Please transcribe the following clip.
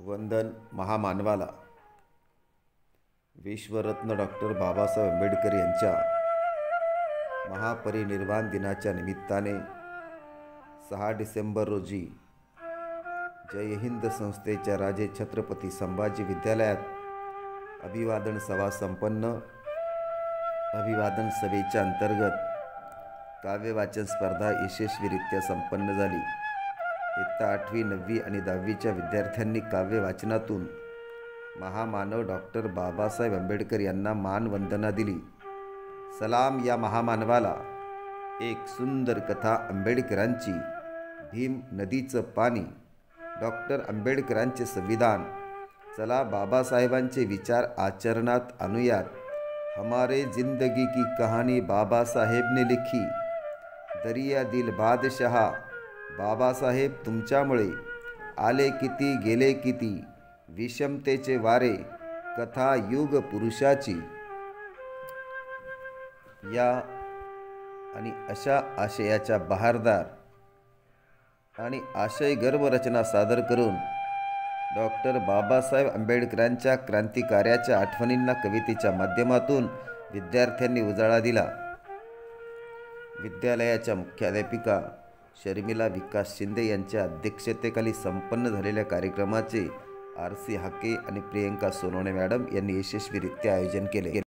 वंदन महामानवाला. विश्वरत्न डॉक्टर बाबासाहेब आंबेडकर यांच्या महापरिनिर्वाण दिनाच्या निमित्ताने 6 डिसेंबर रोजी जय हिंद संस्थेच्या राजे छत्रपती संभाजी विद्यालयात अभिवादन सभा संपन्न. अभिवादन सभेच्या अंतर्गत काव्यवाचन स्पर्धा यशस्वीरित्या संपन्न झाली. इयत्ता 8वी, 9वी आणि 10वीच्या विद्यार्थ्यांनी काव्य वाचनातून महामानव डॉक्टर बाबासाहेब आंबेडकर यांना मानवंदना दिली. सलाम या महामानवाला. एक सुंदर कथा आंबेडकरांची. भीम नदीचं पाणी. डॉक्टर आंबेडकरांचे संविधान. चला बाबासाहेबांचे विचार आचरणात आणूयात. हमारे जिंदगी की कहानी बाबा साहेब ने लिखी. दरिया दिल बादशाह. बाबासाहेब तुमच्यामुळे आले किती गेले किती. विषमतेचे वारे. कथा युग पुरुषाची. या आणि अशा आशयाच्या बहारदार आणि आशय गर्भ रचना सादर करून डॉक्टर बाबासाहेब आंबेडकरांच्या क्रांतिकार्याच्या आठवणींना कवितेच्या माध्यमातून विद्यार्थ्यांनी उजाळा दिला. विद्यालयाच्या मुख्याध्यापिका शर्मिला विकास शिंदे यांच्या अध्यक्षतेखाली संपन्न झालेल्या कार्यक्रमाचे आर.सी. हाके आणि प्रियंका सोनवणे मॅडम यांनी यशस्वीरित्या आयोजन केले.